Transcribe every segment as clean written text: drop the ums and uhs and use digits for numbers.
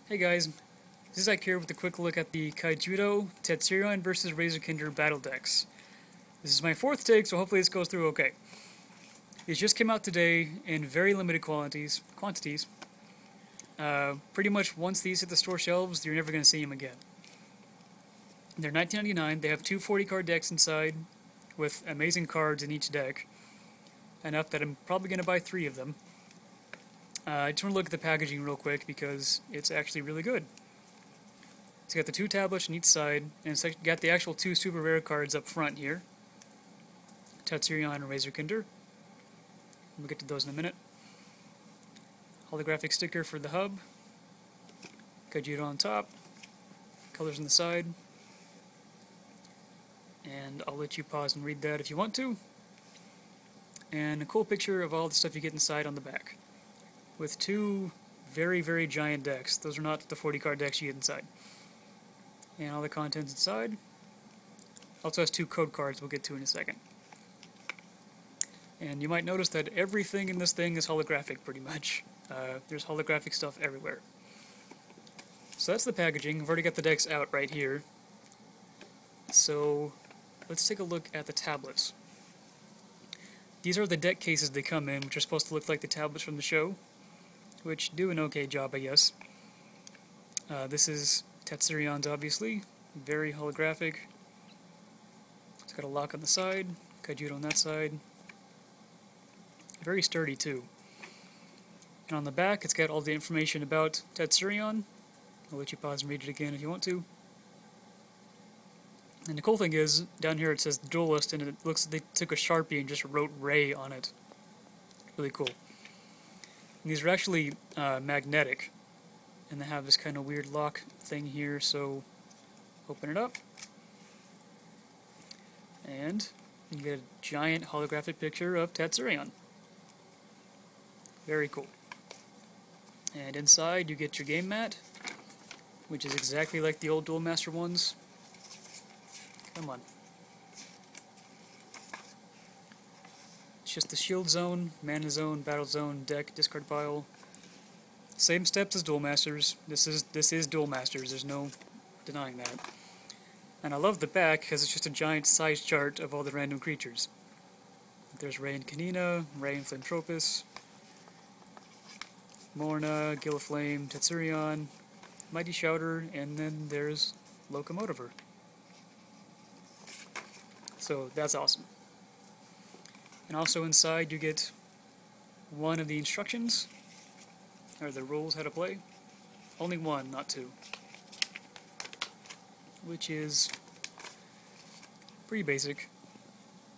Hey guys, Zizzac here with a quick look at the Kaijudo Tatsurion vs Razorkinder battle decks. This is my fourth take, so hopefully this goes through okay. It just came out today in very limited quantities. Pretty much once these hit the store shelves, you're never going to see them again. They're $19.99. They have two 40-card decks inside, with amazing cards in each deck. Enough that I'm probably going to buy 3 of them. I just want to look at the packaging real quick because it's actually really good. It's got the 2 tablets on each side, and it's got the actual 2 super rare cards up front here. Tatsurion and Razorkinder. We'll get to those in a minute. Holographic sticker for the hub. Kaijudo on top. Colors on the side. And I'll let you pause and read that if you want to. And a cool picture of all the stuff you get inside on the back. With 2 very, very giant decks. Those are not the 40-card decks you get inside. And all the contents inside. Also has 2 code cards we'll get to in a second. And you might notice that everything in this thing is holographic, pretty much. There's holographic stuff everywhere. So that's the packaging. I've already got the decks out right here. So let's take a look at the tablets. These are the deck cases they come in, which are supposed to look like the tablets from the show, which do an okay job, I guess. This is Tatsurion's, obviously. Very holographic. It's got a lock on the side, Kaijudo on that side. Very sturdy, too. And on the back, it's got all the information about Tatsurion. I'll let you pause and read it again if you want to. And the cool thing is, down here it says Duelist, and it looks like they took a Sharpie and just wrote Ray on it. Really cool. And these are actually magnetic, and they have this kind of weird lock thing here, so open it up. And you get a giant holographic picture of Tatsurion. Very cool. And inside you get your game mat, which is exactly like the old Duel Master ones. Come on. It's just the shield zone, mana zone, battle zone, deck, discard pile. Same steps as Duel Masters. This is Duel Masters, there's no denying that. And I love the back because it's just a giant size chart of all the random creatures. There's Ray and Kanina, Ray and Flametropus, Morna, Gillaflame, Tatsurion, Mighty Shouter, and then there's Locomotiver. So that's awesome. And also inside you get one of the instructions, or the rules how to play. Only one, not 2. Which is pretty basic.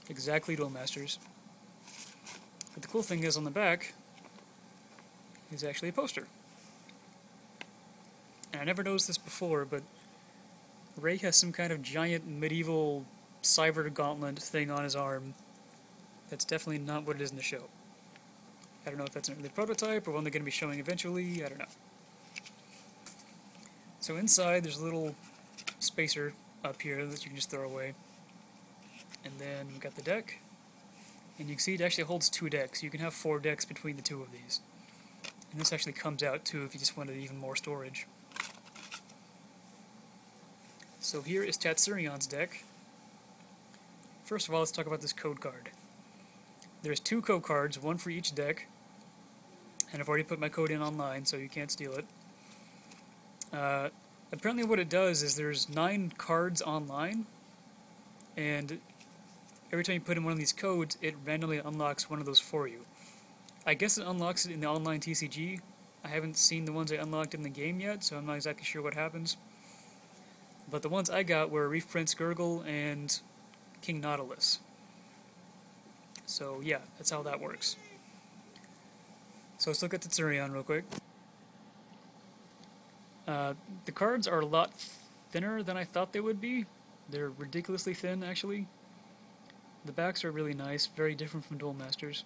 Exactly Duel Masters. But the cool thing is on the back is actually a poster. And I never noticed this before, but Ray has some kind of giant medieval cyber gauntlet thing on his arm. That's definitely not what it is in the show. I don't know if that's an early prototype or one they're going to be showing eventually, I don't know. So inside there's a little spacer up here that you can just throw away. And then we've got the deck. And you can see it actually holds 2 decks. You can have 4 decks between the 2 of these. And this actually comes out too if you just wanted even more storage. So here is Tatsurion's deck. First of all, let's talk about this code card. There's 2 code cards, 1 for each deck, and I've already put my code in online, so you can't steal it. Apparently what it does is there's 9 cards online, and every time you put in one of these codes, it randomly unlocks one of those for you. I guess it unlocks it in the online TCG. I haven't seen the ones I unlocked in the game yet, so I'm not exactly sure what happens. But the ones I got were Reef Prince Gurgle and King Nautilus. So yeah, that's how that works. So let's look at Tatsurion real quick. The cards are a lot thinner than I thought they would be. They're ridiculously thin, actually. The backs are really nice, very different from Duel Masters.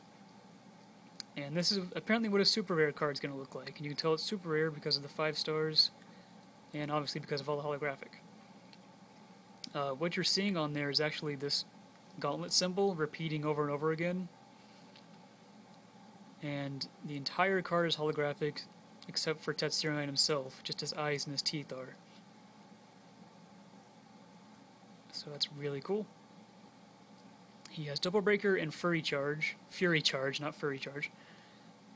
And this is apparently what a super rare card is going to look like. And you can tell it's super rare because of the 5 stars, and obviously because of all the holographic. What you're seeing on there is actually this gauntlet symbol repeating over and over again. And the entire card is holographic, except for Tatsurion himself, just his eyes and his teeth are. So that's really cool. He has Double Breaker and Fury Charge, not Furry Charge,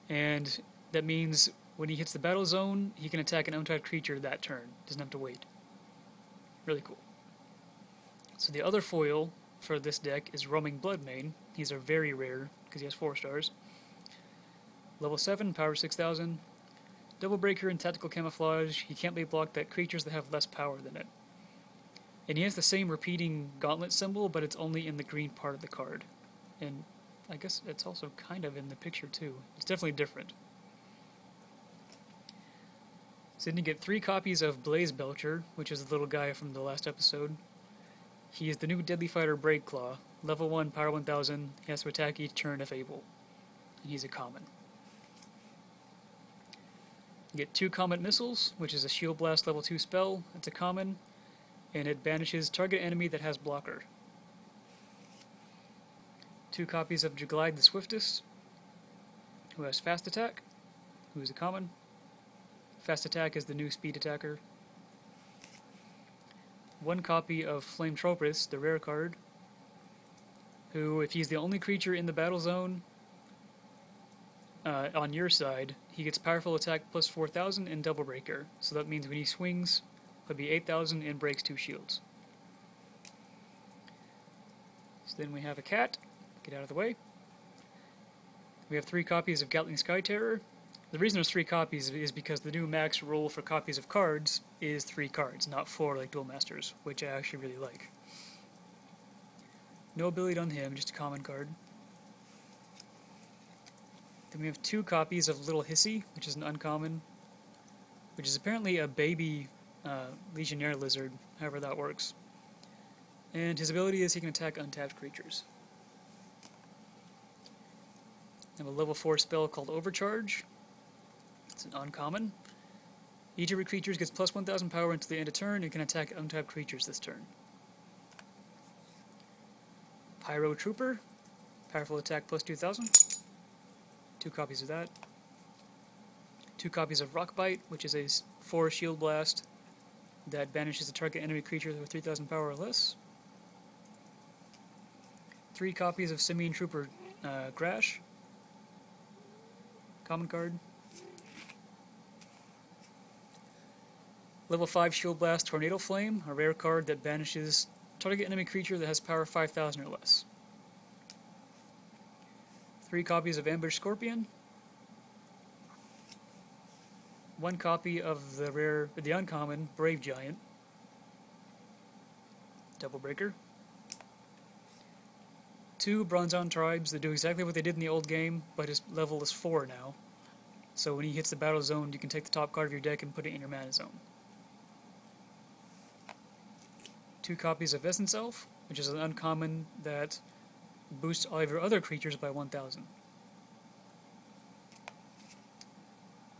and that means when he hits the battle zone, he can attack an untapped creature that turn. Doesn't have to wait. Really cool. So the other foil for this deck is Roaming Bloodmane. These are very rare because he has 4 stars. Level 7, power 6000. Double Breaker and Tactical Camouflage. He can't be blocked by creatures that have less power than it. And he has the same repeating gauntlet symbol, but it's only in the green part of the card. And I guess it's also kind of in the picture too. It's definitely different. So then you get 3 copies of Blaze Belcher, which is the little guy from the last episode. He is the new Deadly Fighter Braid Claw. Level 1, power 1000. He has to attack each turn if able. And he's a common. You get 2 Comet Missiles, which is a Shield Blast level 2 spell. It's a common, and it banishes target enemy that has blocker. 2 copies of Jaglide the Swiftest, who has Fast Attack, who is a common. Fast Attack is the new speed attacker. 1 copy of Flame Tropus, the rare card, who, if he's the only creature in the battle zone on your side, he gets Powerful Attack plus 4000 and Double Breaker. So that means when he swings, he'll be 8000 and breaks 2 shields. So then we have a cat. Get out of the way. We have 3 copies of Gatling Sky Terror. The reason there's 3 copies is because the new max rule for copies of cards is 3 cards, not 4 like Duel Masters, which I actually really like. No ability on him, just a common card. Then we have 2 copies of Little Hissy, which is an uncommon, which is apparently a baby Legionnaire lizard, however that works. And his ability is he can attack untapped creatures. I have a level 4 spell called Overcharge. It's an uncommon. Each of your creatures gets plus 1000 power until the end of turn and can attack untapped creatures this turn. Pyro Trooper, powerful attack plus 2000. 2 copies of that. 2 copies of Rock Bite, which is a 4 shield blast that banishes a target enemy creature with 3000 power or less. 3 copies of Simian Trooper Grash, common card. Level 5 Shield Blast Tornado Flame, a rare card that banishes target enemy creature that has power 5000 or less. 3 copies of Ambush Scorpion. 1 copy of the uncommon Brave Giant. Double Breaker. 2 Bronzon Tribes that do exactly what they did in the old game, but his level is 4 now. So when he hits the battle zone, you can take the top card of your deck and put it in your mana zone. 2 copies of Essence Elf, which is an uncommon that boosts all of your other creatures by 1000.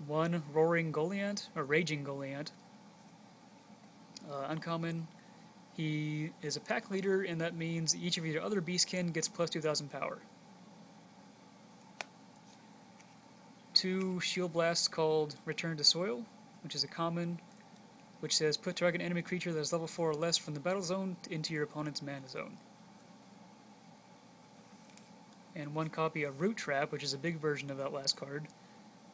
1 Roaring Goliath, or Raging Goliath. Uncommon. He is a pack leader, and that means each of your other beastkin gets plus 2000 power. 2 Shield Blasts called Return to Soil, which is a common, which says put target enemy creature that is level 4 or less from the battle zone into your opponent's mana zone. And 1 copy of Root Trap, which is a big version of that last card,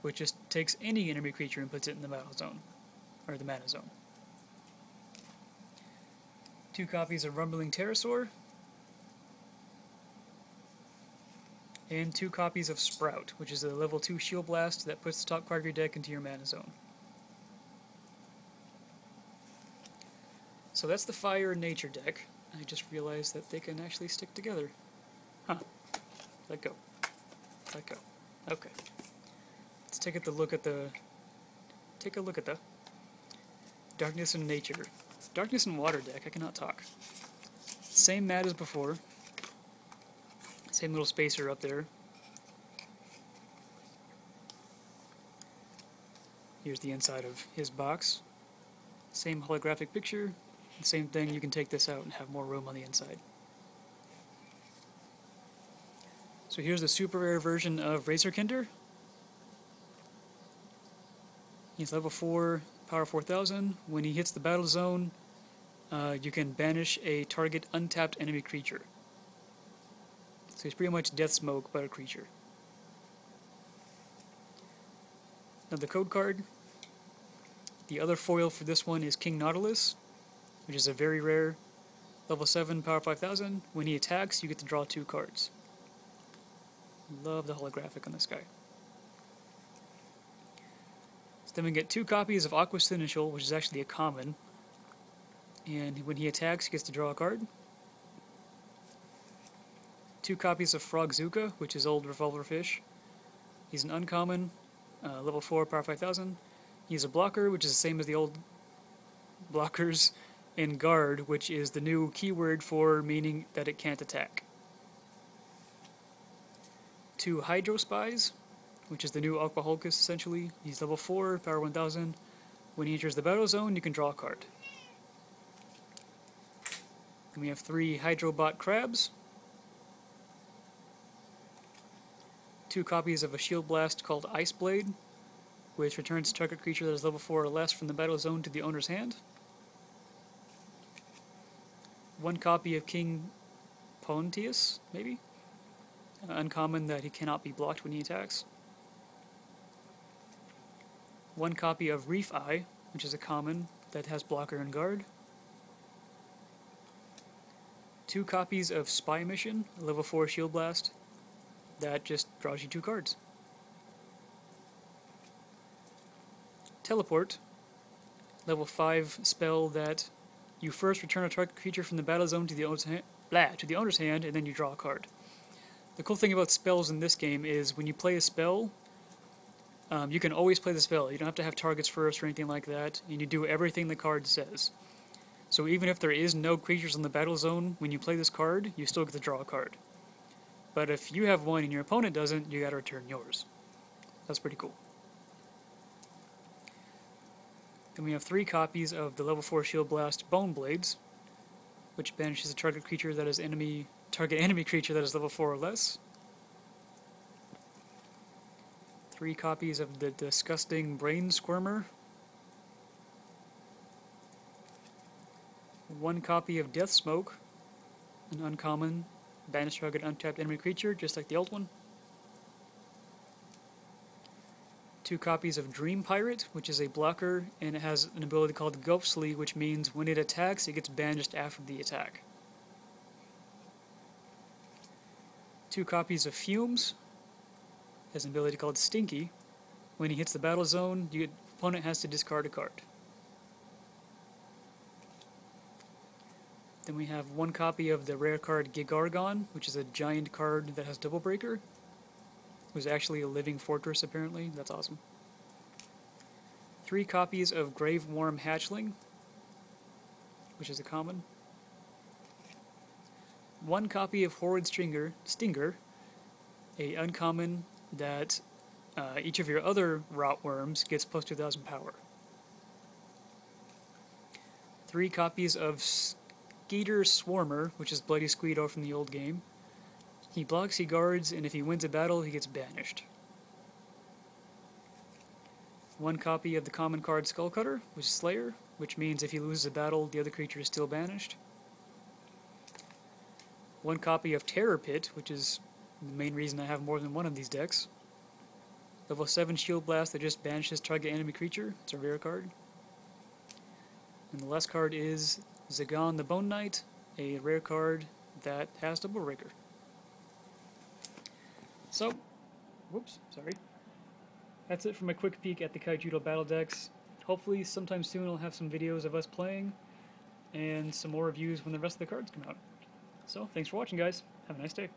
which just takes any enemy creature and puts it in the battle zone, or the mana zone. 2 copies of Rumbling Pterosaur, and 2 copies of Sprout, which is a level 2 Shield Blast that puts the top card of your deck into your mana zone. So that's the Fire and Nature deck. I just realized that they can actually stick together. Huh. Let go. Let go. Okay. Let's take a look at the Darkness and Nature. Darkness and Water deck. I cannot talk. Same mat as before. Same little spacer up there. Here's the inside of his box. Same holographic picture. Same thing, you can take this out and have more room on the inside. So here's the super rare version of Razorkinder. He's level 4, power 4000. When he hits the battle zone, you can banish a target untapped enemy creature. So he's pretty much Death Smoke, but a creature. Now the code card. The other foil for this one is King Nautilus, which is a very rare level 7, power 5000. When he attacks, you get to draw 2 cards. Love the holographic on this guy. So then we get 2 copies of Aqua Seneschal, which is actually a common. And when he attacks, he gets to draw a card. 2 copies of Frogzuka, which is Old Revolver Fish. He's an uncommon, level 4, power 5000. He's a blocker, which is the same as the old blockers, and guard, which is the new keyword for meaning that it can't attack. 2 Hydro Spies, which is the new Aqua Hulkus, essentially. He's level 4, power 1000. When he enters the battle zone, you can draw a card. Then we have 3 Hydrobot Crabs. 2 copies of a Shield Blast called Ice Blade, which returns target creature that is level 4 or less from the battle zone to the owner's hand. 1 copy of King Pontius, maybe? Uncommon that he cannot be blocked when he attacks. 1 copy of Reef Eye, which is a common that has blocker and guard. 2 copies of Spy Mission, a level 4 Shield Blast, that just draws you 2 cards. Teleport, level 5 spell that you first return a target creature from the battle zone to the owner's hand, and then you draw a card. The cool thing about spells in this game is when you play a spell, you can always play the spell. You don't have to have targets first or anything like that, and you do everything the card says. So even if there is no creatures in the battle zone, when you play this card, you still get to draw a card. But if you have one and your opponent doesn't, you gotta return yours. That's pretty cool. Then we have 3 copies of the level 4 Shield Blast Bone Blades, which banishes a target creature that is target enemy creature that is level 4 or less. 3 copies of the Disgusting Brain Squirmer. 1 copy of Death Smoke, an uncommon, banish target untapped enemy creature, just like the old one. 2 copies of Dream Pirate, which is a blocker, and it has an ability called Ghostly, which means when it attacks, it gets banished after the attack. 2 copies of Fumes, has an ability called Stinky. When he hits the battle zone, your opponent has to discard a card. Then we have 1 copy of the rare card Gigargon, which is a giant card that has Double Breaker. It was actually a living fortress, apparently. That's awesome. 3 copies of Graveworm Hatchling, which is a common. 1 copy of Horrid Stinger, a uncommon that each of your other Rotworms gets plus 2000 power. 3 copies of Skeeter Swarmer, which is Bloody Squeedo from the old game. He blocks, he guards, and if he wins a battle, he gets banished. 1 copy of the common card Skullcutter, which is Slayer, which means if he loses a battle, the other creature is still banished. 1 copy of Terror Pit, which is the main reason I have more than one of these decks. Level 7 Shield Blast that just banishes target enemy creature. It's a rare card. And the last card is Zagon the Bone Knight, a rare card that has Double Breaker. So, whoops, sorry. That's it for my quick peek at the Kaijudo battle decks. Hopefully sometime soon I'll have some videos of us playing, and some more reviews when the rest of the cards come out. So, thanks for watching, guys. Have a nice day.